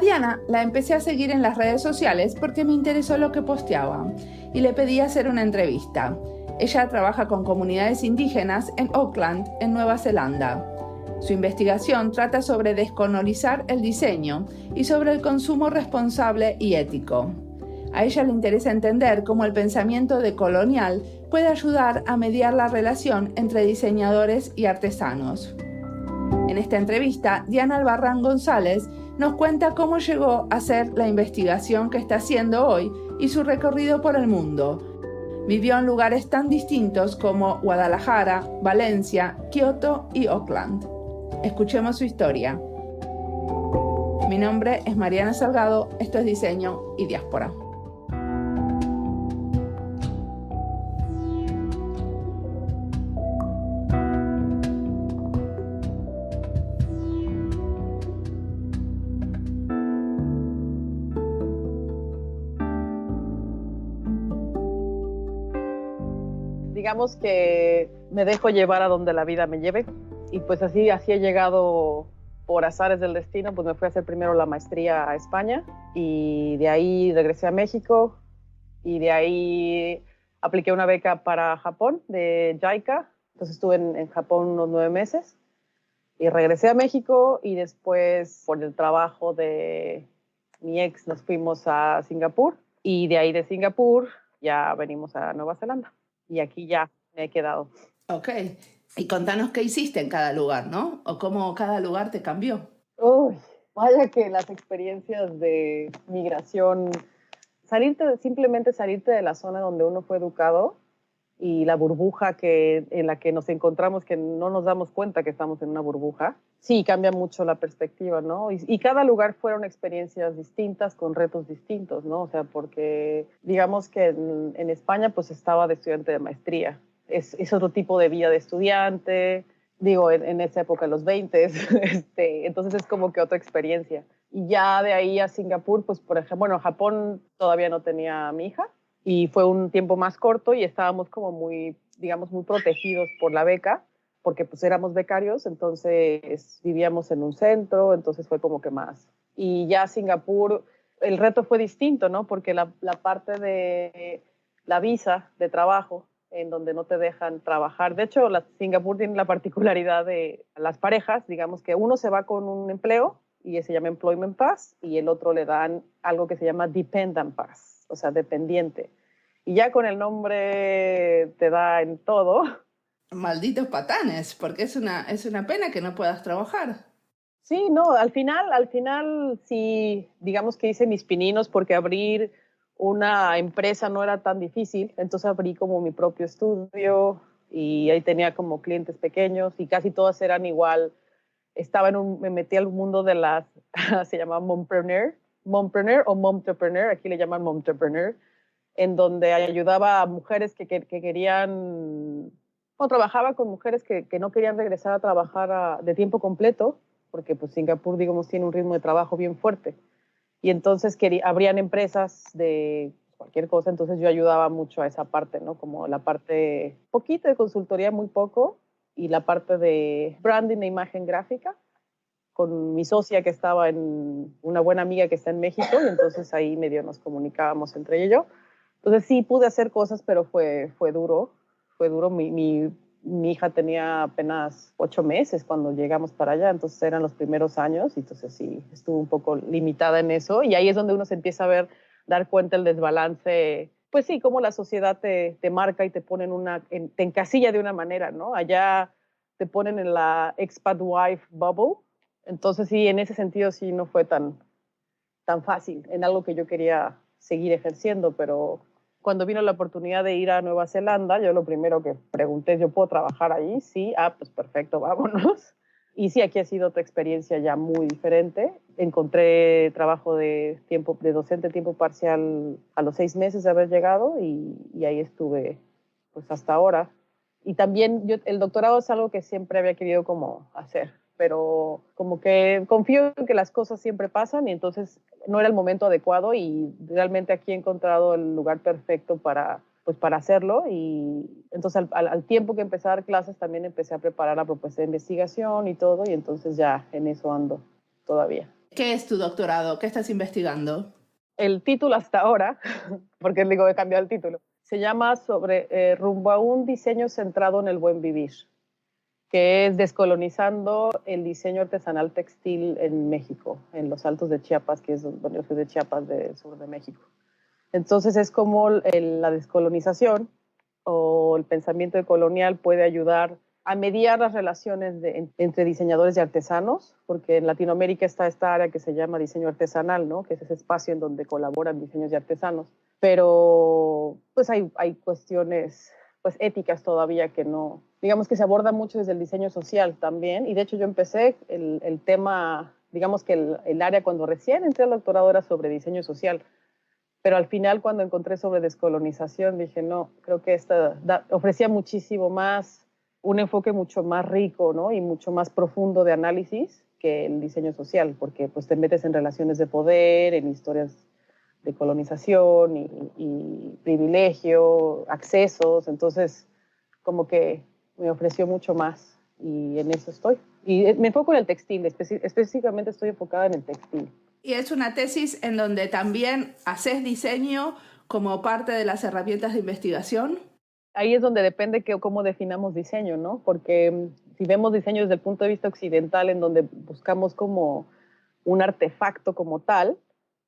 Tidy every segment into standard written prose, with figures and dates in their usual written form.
Diana la empecé a seguir en las redes sociales porque me interesó lo que posteaba y le pedí hacer una entrevista. Ella trabaja con comunidades indígenas en Auckland, en Nueva Zelanda. Su investigación trata sobre descolonizar el diseño y sobre el consumo responsable y ético. A ella le interesa entender cómo el pensamiento decolonial puede ayudar a mediar la relación entre diseñadores y artesanos. En esta entrevista, Diana Albarrán González nos cuenta cómo llegó a hacer la investigación que está haciendo hoy y su recorrido por el mundo. Vivió en lugares tan distintos como Guadalajara, Valencia, Kioto y Auckland. Escuchemos su historia. Mi nombre es Mariana Salgado, esto es Diseño y Diáspora. Digamos que me dejo llevar a donde la vida me lleve y pues así he llegado por azares del destino. Pues me fui a hacer primero la maestría a España y de ahí regresé a México y de ahí apliqué una beca para Japón de JICA. Entonces estuve en Japón unos 9 meses y regresé a México y después por el trabajo de mi ex nos fuimos a Singapur y de ahí de Singapur ya venimos a Nueva Zelanda. Y aquí ya me he quedado. Ok. Y contanos qué hiciste en cada lugar, ¿no? O cómo cada lugar te cambió. Uy, vaya que las experiencias de migración, simplemente salirte de la zona donde uno fue educado y la burbuja en la que nos encontramos, que no nos damos cuenta que estamos en una burbuja, sí, cambia mucho la perspectiva, ¿no? Y cada lugar fueron experiencias distintas, con retos distintos, ¿no? O sea, porque digamos que en España pues estaba de estudiante de maestría. Es otro tipo de vida de estudiante, digo, en esa época, los 20, entonces es como que otra experiencia. Y ya de ahí a Singapur, pues por ejemplo, bueno, Japón todavía no tenía a mi hija, y fue un tiempo más corto y estábamos como muy, digamos, muy protegidos por la beca, porque pues éramos becarios, entonces vivíamos en un centro, entonces fue como que más. Y ya Singapur, el reto fue distinto, ¿no? Porque la parte de la visa de trabajo, en donde no te dejan trabajar. De hecho, Singapur tiene la particularidad de las parejas, digamos que uno se va con un empleo y se llama Employment Pass y el otro le dan algo que se llama Dependent Pass, o sea, dependiente. Y ya con el nombre te da en todo. Malditos patanes, porque es una pena que no puedas trabajar. Sí, no, al final sí, digamos que hice mis pininos porque abrir una empresa no era tan difícil, entonces abrí como mi propio estudio y ahí tenía como clientes pequeños y casi todas eran igual. Me metí al mundo de se llama mompreneur o momtrepreneur, aquí le llaman momtrepreneur, en donde ayudaba a mujeres que querían, o trabajaba con mujeres que no querían regresar a trabajar de tiempo completo, porque pues Singapur, digamos, tiene un ritmo de trabajo bien fuerte. Y entonces abrían empresas de cualquier cosa, entonces yo ayudaba mucho a esa parte, ¿no? Como la parte, poquito de consultoría, muy poco, y la parte de branding e imagen gráfica, con mi socia que estaba una buena amiga que está en México, y entonces ahí medio nos comunicábamos entre ella y yo. Entonces sí pude hacer cosas, pero fue duro, fue duro. Mi hija tenía apenas 8 meses cuando llegamos para allá, entonces eran los primeros años, y entonces sí, estuve un poco limitada en eso, y ahí es donde uno se empieza a dar cuenta el desbalance, pues sí, cómo la sociedad te marca y te pone te encasilla de una manera, ¿no? Allá te ponen en la expat wife bubble, entonces sí, en ese sentido sí no fue tan fácil, en algo que yo quería seguir ejerciendo, pero cuando vino la oportunidad de ir a Nueva Zelanda, yo lo primero que pregunté, ¿yo puedo trabajar ahí? Sí, pues perfecto, vámonos. Y sí, aquí ha sido otra experiencia ya muy diferente. Encontré trabajo de docente tiempo parcial a los 6 meses de haber llegado y ahí estuve pues hasta ahora. Y también el doctorado es algo que siempre había querido como hacer, pero como que confío en que las cosas siempre pasan y entonces no era el momento adecuado y realmente aquí he encontrado el lugar perfecto para hacerlo y entonces al tiempo que empecé a dar clases también empecé a preparar la propuesta de investigación y todo y entonces ya en eso ando todavía. ¿Qué es tu doctorado? ¿Qué estás investigando? El título hasta ahora, porque digo, he cambiado el título, se llama rumbo a un diseño centrado en el buen vivir, que es descolonizando el diseño artesanal textil en México, en los Altos de Chiapas, que es donde yo soy, de Chiapas, del sur de México. Entonces es como la descolonización o el pensamiento colonial puede ayudar a mediar las relaciones entre diseñadores y artesanos, porque en Latinoamérica está esta área que se llama diseño artesanal, ¿no? Que es ese espacio en donde colaboran diseños y artesanos. Pero pues hay cuestiones pues, éticas todavía que no, digamos que se aborda mucho desde el diseño social también. Y de hecho yo empecé el tema, digamos que el área cuando recién entré al doctorado era sobre diseño social. Pero al final, cuando encontré sobre descolonización, dije, no, creo que esta ofrecía muchísimo más, un enfoque mucho más rico, ¿no? Y mucho más profundo de análisis que el diseño social, porque pues te metes en relaciones de poder, en historias de colonización y privilegio, accesos, entonces como que me ofreció mucho más y en eso estoy. Y me enfoco en el textil, específicamente estoy enfocada en el textil. Y es una tesis en donde también haces diseño como parte de las herramientas de investigación. Ahí es donde depende cómo definamos diseño, ¿no? Porque si vemos diseño desde el punto de vista occidental, en donde buscamos como un artefacto como tal,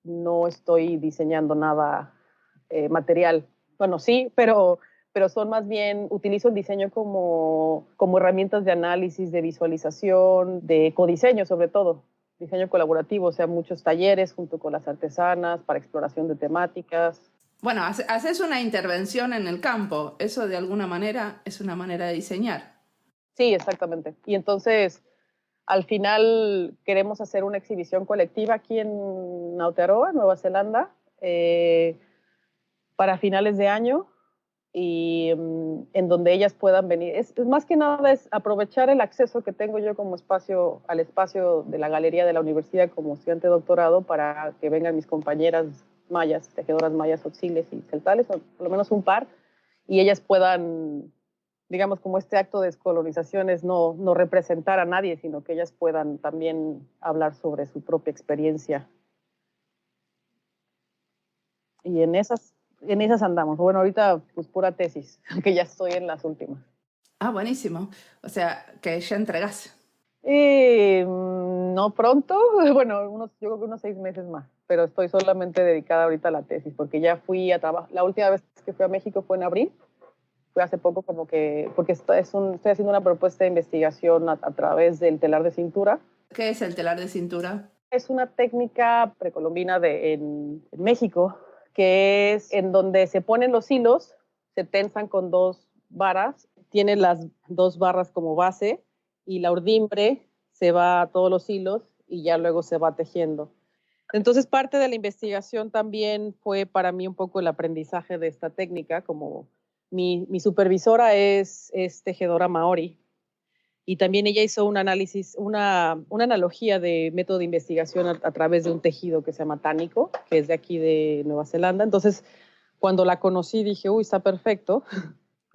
no estoy diseñando nada material. Bueno, sí, pero son más bien, utilizo el diseño como herramientas de análisis, de visualización, de codiseño sobre todo, diseño colaborativo, o sea, muchos talleres junto con las artesanas para exploración de temáticas. Bueno, haces una intervención en el campo. Eso de alguna manera es una manera de diseñar. Sí, exactamente. Y entonces, al final queremos hacer una exhibición colectiva aquí en Aotearoa, Nueva Zelanda, para finales de año y en donde ellas puedan venir. Más que nada es aprovechar el acceso que tengo yo como espacio, al espacio de la galería de la universidad como estudiante de doctorado para que vengan mis compañeras mayas, tejedoras mayas, oxiles y celtales, o por lo menos un par, y ellas puedan, digamos, como este acto de descolonización es no representar a nadie, sino que ellas puedan también hablar sobre su propia experiencia. Y en esas andamos. Bueno, ahorita pues pura tesis, que ya estoy en las últimas. Ah, buenísimo. O sea, que ya entregás. No pronto, bueno, yo creo que unos 6 meses más, pero estoy solamente dedicada ahorita a la tesis, porque ya fui a trabajar, la última vez que fui a México fue en abril, fue hace poco como que, porque estoy haciendo una propuesta de investigación a través del telar de cintura. ¿Qué es el telar de cintura? Es una técnica precolombina en México, que es en donde se ponen los hilos, se tensan con 2 varas, tiene las 2 barras como base y la urdimbre se va a todos los hilos y ya luego se va tejiendo. Entonces parte de la investigación también fue para mí un poco el aprendizaje de esta técnica, como mi supervisora es tejedora maori, y también ella hizo un análisis, una analogía de método de investigación a través de un tejido que se llama tánico, que es de aquí de Nueva Zelanda. Entonces, cuando la conocí dije, uy, está perfecto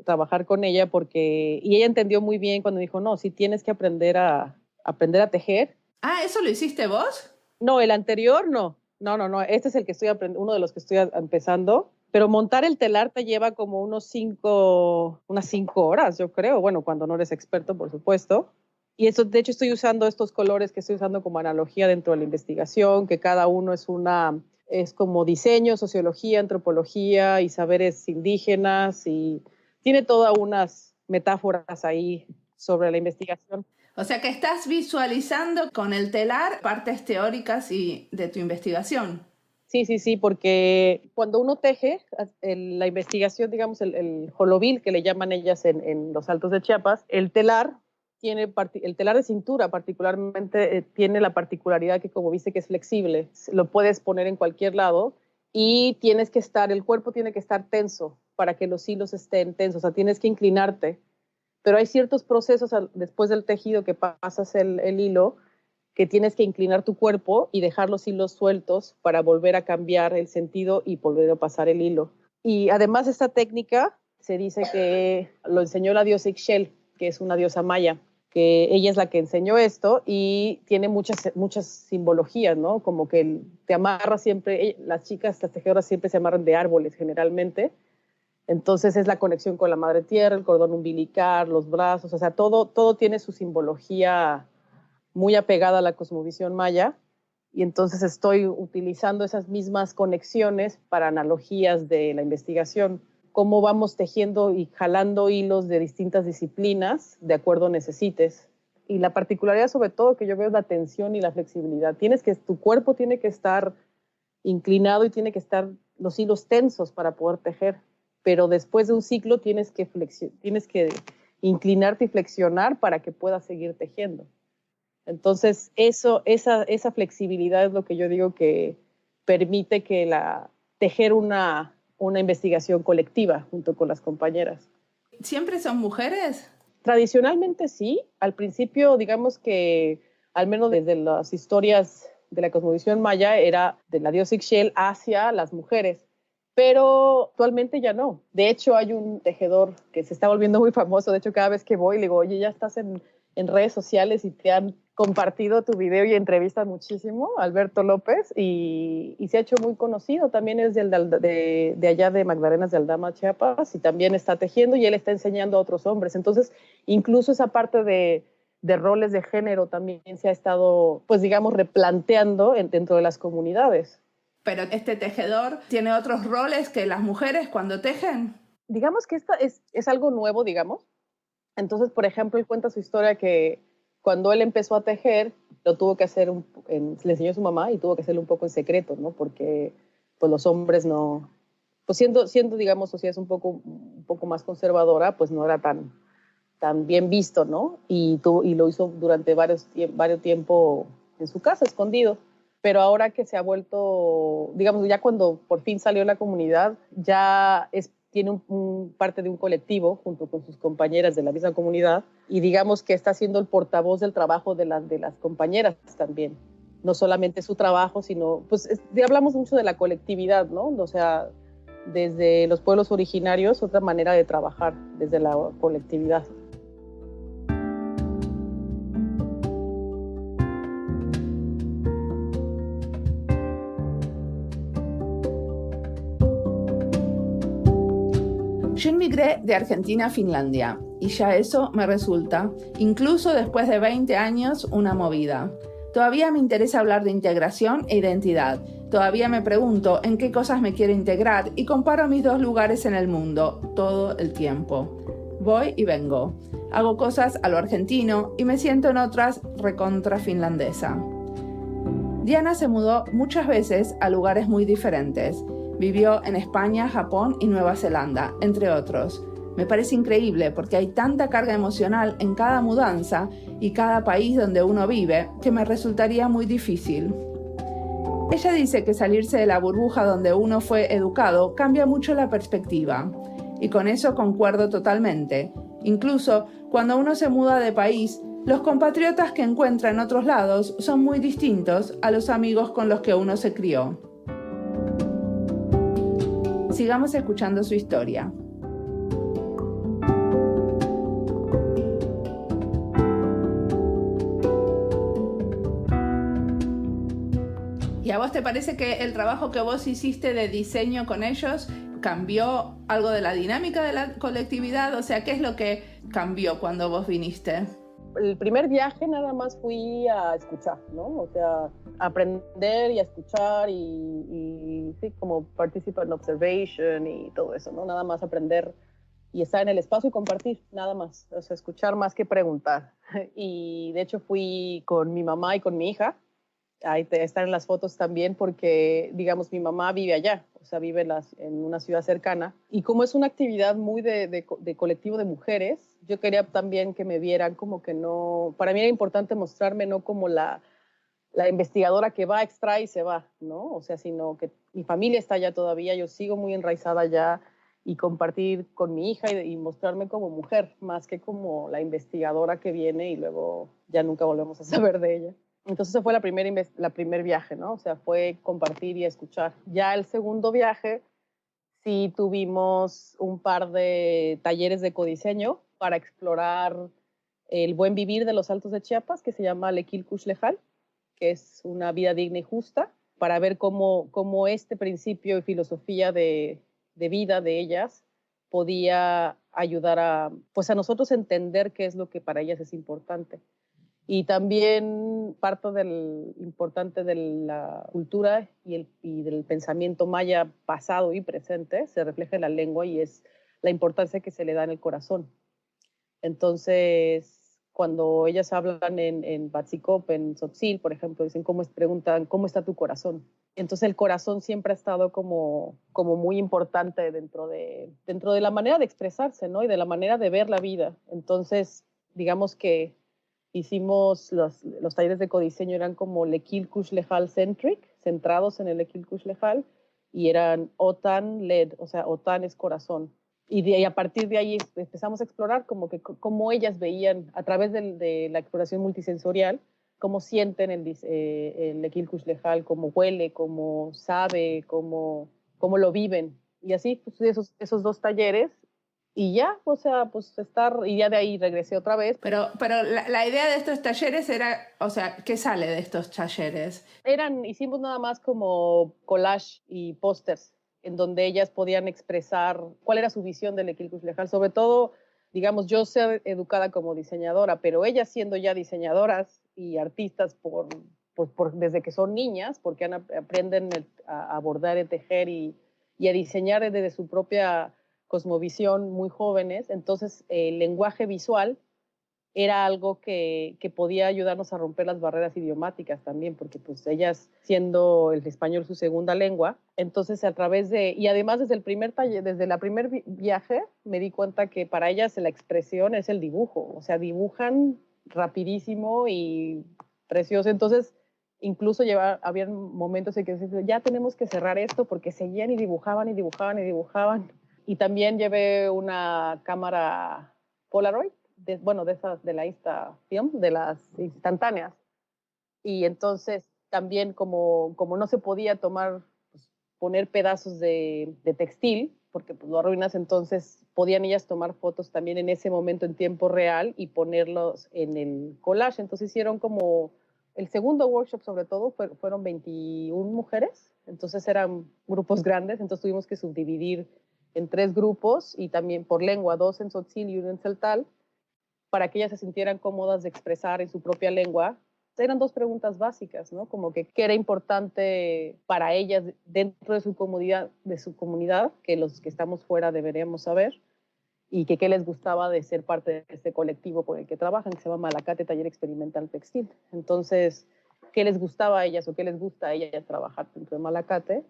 trabajar con ella y ella entendió muy bien cuando dijo, no, sí tienes que aprender a tejer. Ah, ¿eso lo hiciste vos? No, el anterior no. No, este es el que estoy aprendiendo, uno de los que estoy empezando. Pero montar el telar te lleva como unas 5 horas, yo creo. Bueno, cuando no eres experto, por supuesto. Y eso, de hecho, estoy usando estos colores que estoy usando como analogía dentro de la investigación, que cada uno es como diseño, sociología, antropología y saberes indígenas, y tiene todas unas metáforas ahí sobre la investigación. O sea que estás visualizando con el telar partes teóricas y de tu investigación. Sí, porque cuando uno teje, la investigación, digamos, el jolobil que le llaman ellas en los Altos de Chiapas, el telar de cintura particularmente tiene la particularidad que, como viste, que es flexible, lo puedes poner en cualquier lado y el cuerpo tiene que estar tenso para que los hilos estén tensos, o sea, tienes que inclinarte, pero hay ciertos procesos después del tejido que pasas el hilo, que tienes que inclinar tu cuerpo y dejar los hilos sueltos para volver a cambiar el sentido y volver a pasar el hilo. Y además esta técnica se dice que lo enseñó la diosa Ixchel, que es una diosa maya, que ella es la que enseñó esto y tiene muchas simbologías, ¿no? Como que te amarra siempre, las chicas, las tejedoras siempre se amarran de árboles generalmente, entonces es la conexión con la madre tierra, el cordón umbilical, los brazos, o sea, todo tiene su simbología muy apegada a la cosmovisión maya, y entonces estoy utilizando esas mismas conexiones para analogías de la investigación, cómo vamos tejiendo y jalando hilos de distintas disciplinas de acuerdo necesites. Y la particularidad sobre todo que yo veo es la tensión y la flexibilidad. Tu cuerpo tiene que estar inclinado y tiene que estar los hilos tensos para poder tejer, pero después de un ciclo tienes que inclinarte y flexionar para que puedas seguir tejiendo. Entonces, esa flexibilidad es lo que yo digo que permite que tejer una investigación colectiva junto con las compañeras. ¿Siempre son mujeres? Tradicionalmente sí. Al principio, digamos que, al menos desde las historias de la cosmovisión maya, era de la diosa Ixchel hacia las mujeres. Pero actualmente ya no. De hecho, hay un tejedor que se está volviendo muy famoso. De hecho, cada vez que voy, le digo, oye, ya estás en redes sociales y te han compartido tu video y entrevistas muchísimo, Alberto López, y se ha hecho muy conocido. También es de allá de Magdalenas de Aldama, Chiapas, y también está tejiendo y él está enseñando a otros hombres. Entonces, incluso esa parte de roles de género también se ha estado, pues digamos, replanteando dentro de las comunidades. Pero este tejedor tiene otros roles que las mujeres cuando tejen. Digamos que esta es algo nuevo, digamos. Entonces, por ejemplo, él cuenta su historia que cuando él empezó a tejer, lo tuvo que hacer, le enseñó a su mamá y tuvo que hacerlo un poco en secreto, ¿no? Porque pues los hombres no, pues siendo digamos, sociedad un poco más conservadora, pues no era tan bien visto, ¿no? Y lo hizo durante varios tiempo en su casa, escondido. Pero ahora que se ha vuelto, digamos, ya cuando por fin salió a la comunidad, ya tiene parte de un colectivo junto con sus compañeras de la misma comunidad, y digamos que está siendo el portavoz del trabajo de las compañeras también. No solamente su trabajo, sino, pues hablamos mucho de la colectividad, ¿no? O sea, desde los pueblos originarios, otra manera de trabajar desde la colectividad. Yo emigré de Argentina a Finlandia y ya eso me resulta, incluso después de 20 años, una movida. Todavía me interesa hablar de integración e identidad. Todavía me pregunto en qué cosas me quiero integrar y comparo mis dos lugares en el mundo todo el tiempo. Voy y vengo. Hago cosas a lo argentino y me siento en otras recontra finlandesa. Diana se mudó muchas veces a lugares muy diferentes. Vivió en España, Japón y Nueva Zelanda, entre otros. Me parece increíble porque hay tanta carga emocional en cada mudanza y cada país donde uno vive que me resultaría muy difícil. Ella dice que salirse de la burbuja donde uno fue educado cambia mucho la perspectiva. Y con eso concuerdo totalmente. Incluso cuando uno se muda de país, los compatriotas que encuentra en otros lados son muy distintos a los amigos con los que uno se crió. Sigamos escuchando su historia. ¿Y a vos te parece que el trabajo que vos hiciste de diseño con ellos cambió algo de la dinámica de la colectividad? O sea, ¿qué es lo que cambió cuando vos viniste? El primer viaje nada más fui a escuchar, ¿no? O sea, aprender y a escuchar y sí, como participant observation y todo eso, ¿no? Nada más aprender y estar en el espacio y compartir, nada más. O sea, escuchar más que preguntar. Y de hecho fui con mi mamá y con mi hija. Ahí están en las fotos también porque, digamos, mi mamá vive allá, o sea, vive en una ciudad cercana. Y como es una actividad muy de colectivo de mujeres, yo quería también que me vieran como que no, para mí era importante mostrarme no como la investigadora que va, extrae y se va, ¿no? O sea, sino que mi familia está allá todavía, yo sigo muy enraizada allá, y compartir con mi hija y mostrarme como mujer, más que como la investigadora que viene y luego ya nunca volvemos a saber de ella. Entonces ese fue la primer viaje, ¿no? O sea, fue compartir y escuchar. Ya el segundo viaje, sí tuvimos un par de talleres de codiseño para explorar el buen vivir de los Altos de Chiapas, que se llama Lequil Cuxlejal, que es una vida digna y justa, para ver cómo este principio y filosofía de vida de ellas podía ayudar pues a nosotros entender qué es lo que para ellas es importante. Y también parte del importante de la cultura y del pensamiento maya pasado y presente se refleja en la lengua y es la importancia que se le da en el corazón. Entonces, cuando ellas hablan en Batzicop, en Tzotzil, por ejemplo, preguntan, ¿cómo está tu corazón? Entonces, el corazón siempre ha estado como muy importante dentro de la manera de expresarse, ¿no? Y de la manera de ver la vida. Entonces, digamos que hicimos los talleres de codiseño, eran como Lequil Cuxlejal centric, centrados en el Lequil Cuxlejal, y eran OTAN led, o sea, OTAN es corazón. Y a partir de ahí empezamos a explorar cómo ellas veían a través de la exploración multisensorial, cómo sienten el Lequil Cuxlejal, cómo huele, cómo sabe, cómo lo viven. Y así, pues, esos dos talleres y ya, o sea, pues y ya de ahí regresé otra vez. Pero la idea de estos talleres era, o sea, ¿qué sale de estos talleres? Hicimos nada más como collage y pósters, en donde ellas podían expresar cuál era su visión del Lequil Cuxlejal. Sobre todo, digamos, yo ser educada como diseñadora, pero ellas siendo ya diseñadoras y artistas desde que son niñas, porque aprenden a bordar, a tejer y a diseñar desde su propia cosmovisión muy jóvenes. Entonces, el lenguaje visual era algo que podía ayudarnos a romper las barreras idiomáticas también, porque pues ellas siendo el español su segunda lengua, entonces y además desde el primer taller, desde el primer viaje, me di cuenta que para ellas la expresión es el dibujo, o sea, dibujan rapidísimo y precioso. Entonces, incluso había momentos en que decían, ya tenemos que cerrar esto, porque seguían y dibujaban y dibujaban y dibujaban. Y también llevé una cámara Polaroid, de esas de la Instafilm, de las instantáneas. Y entonces también como no se podía poner pedazos de textil, porque pues lo arruinas, entonces podían ellas tomar fotos también en ese momento en tiempo real y ponerlos en el collage. Entonces hicieron como el segundo workshop, sobre todo, fueron 21 mujeres, entonces eran grupos grandes, entonces tuvimos que subdividir en 3 grupos y también por lengua, 2 en Tzotzil y 1 en Tzeltal, para que ellas se sintieran cómodas de expresar en su propia lengua. Eran 2 preguntas básicas, ¿no? Como que qué era importante para ellas dentro de su comunidad, que los que estamos fuera deberíamos saber, y que qué les gustaba de ser parte de este colectivo con el que trabajan, que se llama Malacate Taller Experimental Textil. Entonces, ¿qué les gustaba a ellas o qué les gusta a ellas trabajar dentro de Malacate?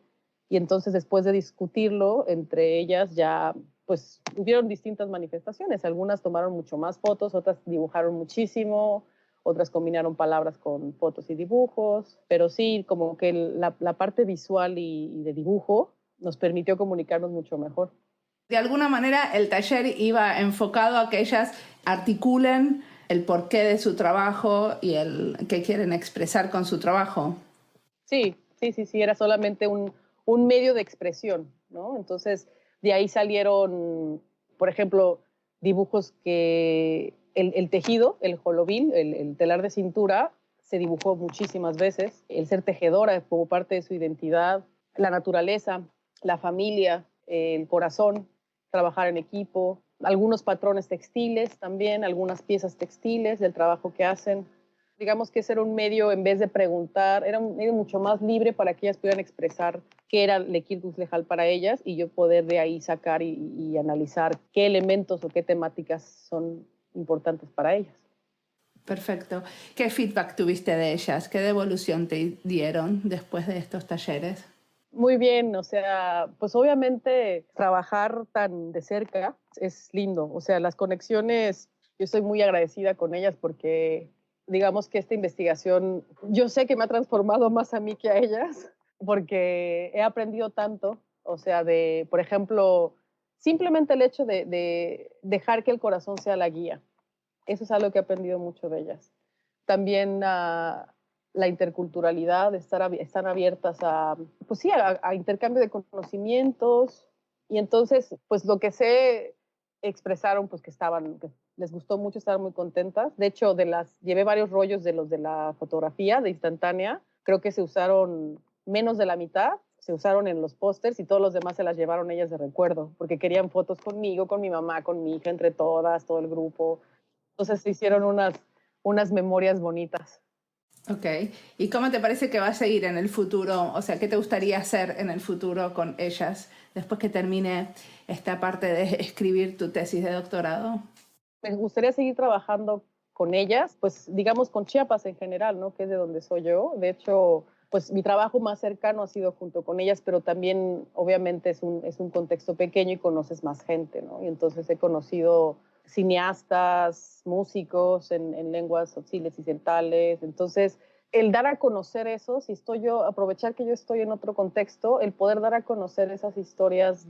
Y entonces, después de discutirlo entre ellas, ya pues hubieron distintas manifestaciones. Algunas tomaron mucho más fotos, otras dibujaron muchísimo, otras combinaron palabras con fotos y dibujos, pero sí, como que la parte visual y de dibujo nos permitió comunicarnos mucho mejor. De alguna manera el taller iba enfocado a que ellas articulen el porqué de su trabajo y el qué quieren expresar con su trabajo. Sí, era solamente un medio de expresión, ¿no? Entonces, de ahí salieron, por ejemplo, dibujos que el tejido, el jolobil, el telar de cintura, se dibujó muchísimas veces. El ser tejedora como parte de su identidad, la naturaleza, la familia, el corazón, trabajar en equipo, algunos patrones textiles también, algunas piezas textiles del trabajo que hacen. Digamos que ese era un medio, en vez de preguntar, era un medio mucho más libre para que ellas pudieran expresar qué era Lequil Cuxlejal para ellas y yo poder de ahí sacar y analizar qué elementos o qué temáticas son importantes para ellas. Perfecto. ¿Qué feedback tuviste de ellas? ¿Qué devolución te dieron después de estos talleres? Muy bien, o sea, pues obviamente trabajar tan de cerca es lindo, o sea, las conexiones, yo estoy muy agradecida con ellas porque digamos que esta investigación, yo sé que me ha transformado más a mí que a ellas, porque he aprendido tanto, o sea, por ejemplo, simplemente el hecho de dejar que el corazón sea la guía, eso es algo que he aprendido mucho de ellas. También la interculturalidad, están abiertas pues sí, a intercambio de conocimientos, y entonces, pues lo que sé expresaron, pues que les gustó mucho, estaban muy contentas. De hecho, llevé varios rollos de los de la fotografía, de instantánea. Creo que se usaron menos de la mitad, se usaron en los pósters y todos los demás se las llevaron ellas de recuerdo, porque querían fotos conmigo, con mi mamá, con mi hija, entre todas, todo el grupo. Entonces se hicieron unas memorias bonitas. Ok. ¿Y cómo te parece que va a seguir en el futuro? O sea, ¿qué te gustaría hacer en el futuro con ellas después que termine esta parte de escribir tu tesis de doctorado? Me gustaría seguir trabajando con ellas, pues digamos con Chiapas en general, ¿no? Que es de donde soy yo. De hecho, pues mi trabajo más cercano ha sido junto con ellas, pero también obviamente es un contexto pequeño y conoces más gente, ¿no? Y entonces he conocido cineastas, músicos en lenguas tzotziles y celtales. Entonces, el dar a conocer eso, si estoy yo, aprovechar que yo estoy en otro contexto, el poder dar a conocer esas historias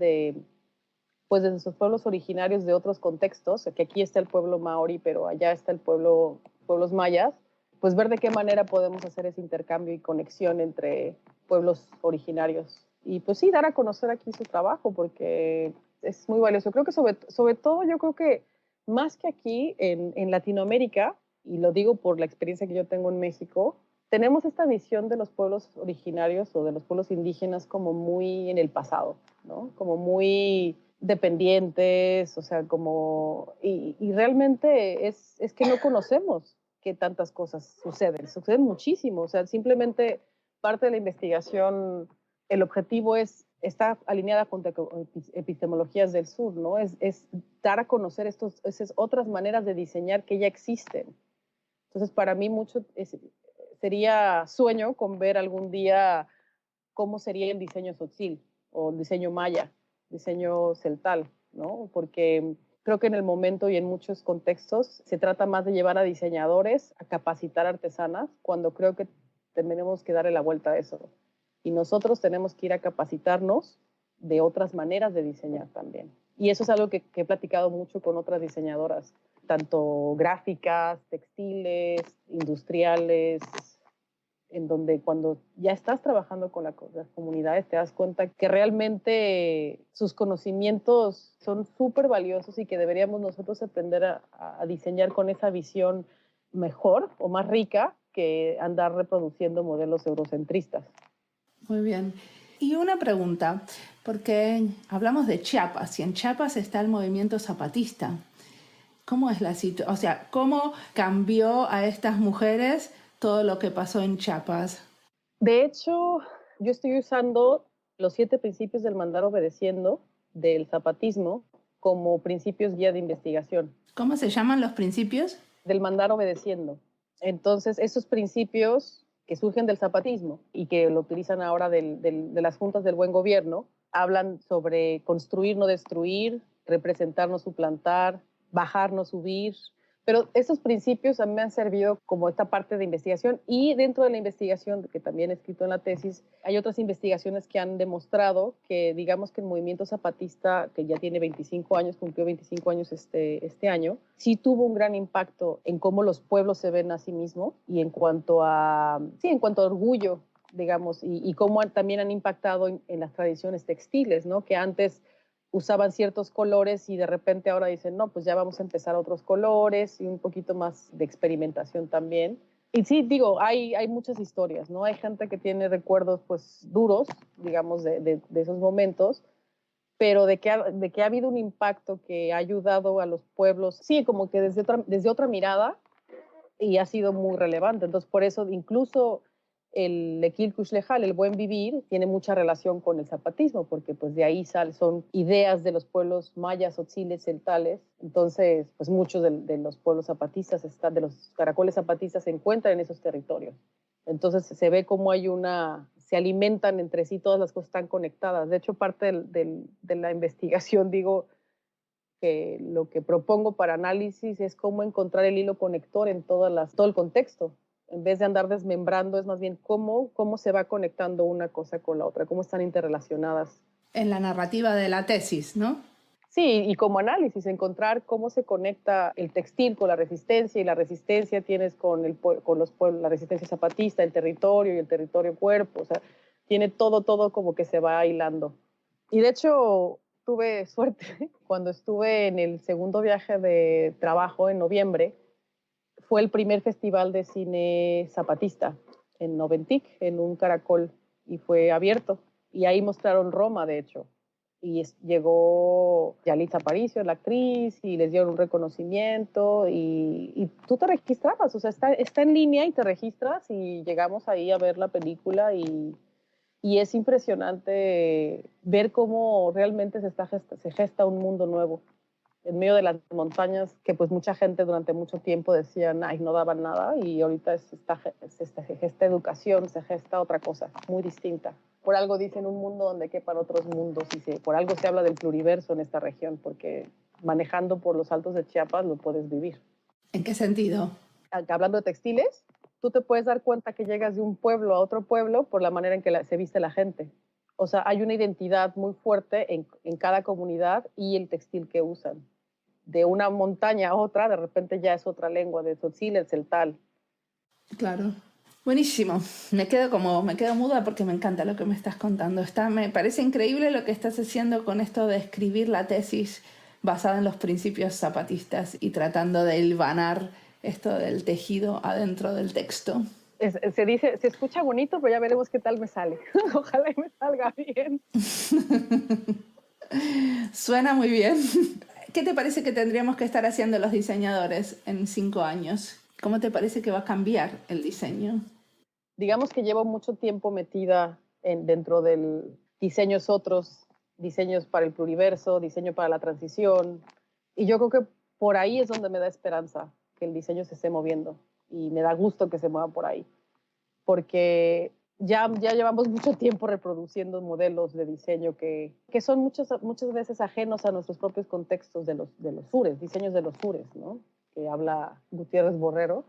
pues de sus pueblos originarios de otros contextos, que aquí está el pueblo maori, pero allá está pueblos mayas, pues ver de qué manera podemos hacer ese intercambio y conexión entre pueblos originarios. Y pues sí, dar a conocer aquí su trabajo, porque es muy valioso. Creo que sobre todo, yo creo que más que aquí en Latinoamérica, y lo digo por la experiencia que yo tengo en México, tenemos esta visión de los pueblos originarios o de los pueblos indígenas como muy en el pasado, ¿no? Como muy dependientes, o sea, y realmente es que no conocemos que tantas cosas suceden muchísimo, o sea, simplemente parte de la investigación, el objetivo está alineada con epistemologías del sur, ¿no? Es dar a conocer esas otras maneras de diseñar que ya existen. Entonces, para mí sería sueño con ver algún día cómo sería el diseño tzotzil o el diseño maya, diseño celtal, ¿no? Porque creo que en el momento y en muchos contextos se trata más de llevar a diseñadores a capacitar artesanas, cuando creo que tenemos que darle la vuelta a eso. Y nosotros tenemos que ir a capacitarnos de otras maneras de diseñar también. Y eso es algo que he platicado mucho con otras diseñadoras, tanto gráficas, textiles, industriales, en donde cuando ya estás trabajando con las comunidades te das cuenta que realmente sus conocimientos son súper valiosos y que deberíamos nosotros aprender a diseñar con esa visión mejor o más rica que andar reproduciendo modelos eurocentristas. Muy bien. Y una pregunta, porque hablamos de Chiapas y en Chiapas está el movimiento zapatista. ¿Cómo es la situación? O sea, ¿cómo cambió a estas mujeres todo lo que pasó en Chiapas? De hecho, yo estoy usando los 7 principios del mandar obedeciendo del zapatismo como principios guía de investigación. ¿Cómo se llaman los principios? Del mandar obedeciendo. Entonces, esos principios que surgen del zapatismo y que lo utilizan ahora de las juntas del buen gobierno, hablan sobre construir, no destruir, representar, no suplantar, bajar, no subir. Pero esos principios a mí me han servido como esta parte de investigación, y dentro de la investigación, que también he escrito en la tesis, hay otras investigaciones que han demostrado que, digamos que el movimiento zapatista, que ya tiene 25 años, cumplió 25 años este año, sí tuvo un gran impacto en cómo los pueblos se ven a sí mismos y en cuanto a orgullo, digamos, y cómo también han impactado en las tradiciones textiles, ¿no? Que antes usaban ciertos colores y de repente ahora dicen, no, pues ya vamos a empezar otros colores y un poquito más de experimentación también. Y sí, digo, hay muchas historias, ¿no? Hay gente que tiene recuerdos, pues, duros, digamos, de esos momentos, pero de que ha habido un impacto que ha ayudado a los pueblos, sí, como que desde otra mirada, y ha sido muy relevante. Entonces, por eso, incluso el Ekil Kuxlejal, el buen vivir, tiene mucha relación con el zapatismo, porque pues de ahí son ideas de los pueblos mayas, tzotziles, celtales. Entonces, pues muchos de los pueblos zapatistas, de los caracoles zapatistas, se encuentran en esos territorios. Entonces se ve cómo se alimentan entre sí, todas las cosas están conectadas. De hecho, parte de la investigación, digo, que lo que propongo para análisis es cómo encontrar el hilo conector en todo el contexto. En vez de andar desmembrando, es más bien cómo se va conectando una cosa con la otra, cómo están interrelacionadas. En la narrativa de la tesis, ¿no? Sí, y como análisis, encontrar cómo se conecta el textil con la resistencia, y la resistencia tienes con los pueblos, la resistencia zapatista, el territorio y el territorio cuerpo, o sea, tiene todo como que se va hilando. Y de hecho, tuve suerte. Cuando estuve en el segundo viaje de trabajo en noviembre, fue el primer festival de cine zapatista en Noventic, en un caracol, y fue abierto. Y ahí mostraron Roma, de hecho. Y llegó Yalitza Aparicio, la actriz, y les dieron un reconocimiento, y tú te registrabas, o sea, está en línea y te registras, y llegamos ahí a ver la película, y es impresionante ver cómo realmente se gesta un mundo nuevo en medio de las montañas, que pues mucha gente durante mucho tiempo decían, ay, no daban nada, y ahorita se gesta educación, se gesta otra cosa muy distinta. Por algo dicen un mundo donde quepan otros mundos, y por algo se habla del pluriverso en esta región, porque manejando por los altos de Chiapas lo puedes vivir. ¿En qué sentido? Hablando de textiles, tú te puedes dar cuenta que llegas de un pueblo a otro pueblo por la manera en que se viste la gente. O sea, hay una identidad muy fuerte en cada comunidad y el textil que usan. De una montaña a otra, de repente ya es otra lengua, de Tzotzil, el celtal. Claro. Buenísimo. Me quedo muda porque me encanta lo que me estás contando. Me parece increíble lo que estás haciendo con esto de escribir la tesis basada en los principios zapatistas y tratando de hilvanar esto del tejido adentro del texto. Se escucha bonito, pero ya veremos qué tal me sale. Ojalá y me salga bien. Suena muy bien. ¿Qué te parece que tendríamos que estar haciendo los diseñadores en 5 años? ¿Cómo te parece que va a cambiar el diseño? Digamos que llevo mucho tiempo metida dentro del diseños otros, diseños para el pluriverso, diseño para la transición. Y yo creo que por ahí es donde me da esperanza que el diseño se esté moviendo. Y me da gusto que se mueva por ahí. Porque ya llevamos mucho tiempo reproduciendo modelos de diseño que son muchas veces ajenos a nuestros propios contextos de los sures, diseños de los sures, ¿no? Que habla Gutiérrez Borrero,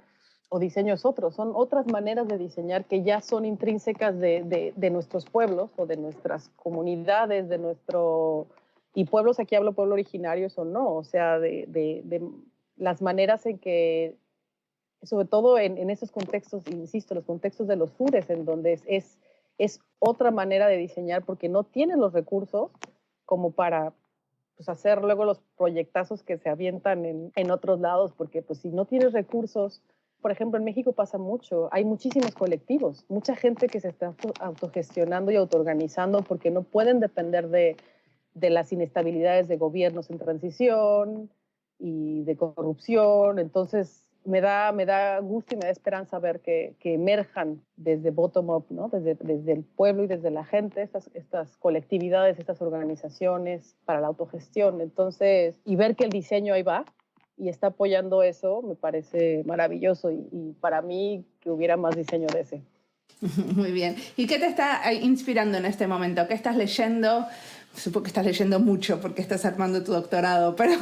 o diseños otros, son otras maneras de diseñar que ya son intrínsecas de nuestros pueblos o de nuestras comunidades, y pueblos, aquí hablo pueblo originarios o no, o sea, de las maneras en que, sobre todo en esos contextos, insisto, los contextos de los sures, en donde es otra manera de diseñar porque no tienen los recursos como para pues, hacer luego los proyectazos que se avientan en otros lados, porque pues si no tienes recursos, por ejemplo, en México pasa mucho, hay muchísimos colectivos, mucha gente que se está autogestionando y autoorganizando porque no pueden depender de las inestabilidades de gobiernos en transición y de corrupción. Entonces me da gusto y me da esperanza ver que emerjan desde bottom-up, ¿no? desde el pueblo y desde la gente, estas colectividades, estas organizaciones para la autogestión. Entonces, y ver que el diseño ahí va y está apoyando eso, me parece maravilloso. Y para mí, que hubiera más diseño de ese. Muy bien. ¿Y qué te está inspirando en este momento? ¿Qué estás leyendo? Supongo que estás leyendo mucho porque estás armando tu doctorado, pero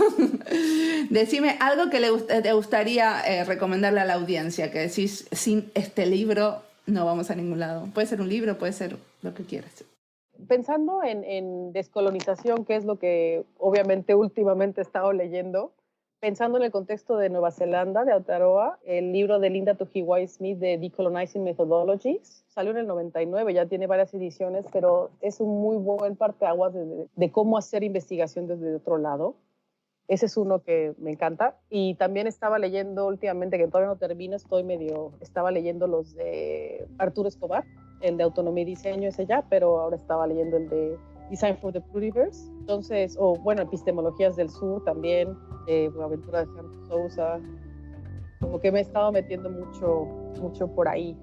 decime algo que te gustaría recomendarle a la audiencia, que decís, sin este libro no vamos a ningún lado. Puede ser un libro, puede ser lo que quieras. Pensando en descolonización, que es lo que obviamente últimamente he estado leyendo, pensando en el contexto de Nueva Zelanda, de Aotearoa, el libro de Linda Tuhiwai-Smith de Decolonizing Methodologies, salió en el 99, ya tiene varias ediciones, pero es un muy buen parteaguas de cómo hacer investigación desde otro lado. Ese es uno que me encanta. Y también estaba leyendo últimamente, que todavía no termino, estaba leyendo los de Arturo Escobar, el de Autonomía y Diseño, ese ya, pero ahora estaba leyendo el de Design for the Pluriverse. Entonces, Epistemologías del Sur también, Aventura de Santos Sousa. Como que me he estado metiendo mucho por ahí.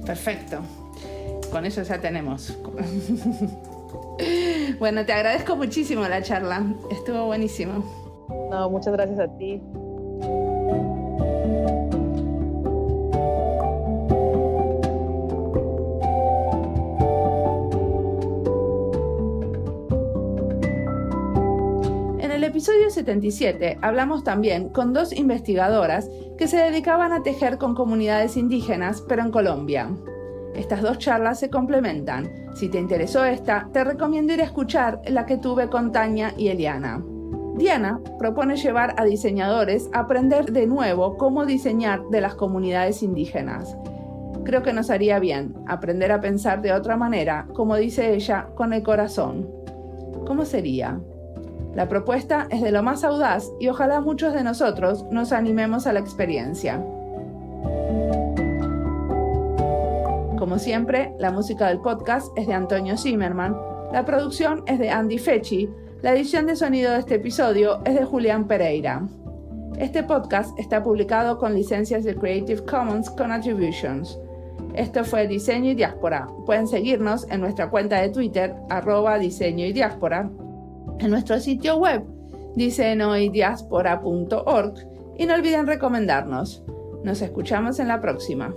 Perfecto. Con eso ya tenemos. Bueno, te agradezco muchísimo la charla. Estuvo buenísimo. No, muchas gracias a ti. En el episodio 77 hablamos también con 2 investigadoras que se dedicaban a tejer con comunidades indígenas, pero en Colombia. Estas 2 charlas se complementan. Si te interesó esta, te recomiendo ir a escuchar la que tuve con Tania y Eliana. Diana propone llevar a diseñadores a aprender de nuevo cómo diseñar de las comunidades indígenas. Creo que nos haría bien aprender a pensar de otra manera, como dice ella, con el corazón. ¿Cómo sería? La propuesta es de lo más audaz y ojalá muchos de nosotros nos animemos a la experiencia. Como siempre, la música del podcast es de Antonio Zimmerman, la producción es de Andy Fechi, la edición de sonido de este episodio es de Julián Pereira. Este podcast está publicado con licencias de Creative Commons con Attributions. Esto fue Diseño y Diáspora. Pueden seguirnos en nuestra cuenta de Twitter, @diseño y diáspora, en nuestro sitio web, diseñoydiaspora.org, y no olviden recomendarnos. Nos escuchamos en la próxima.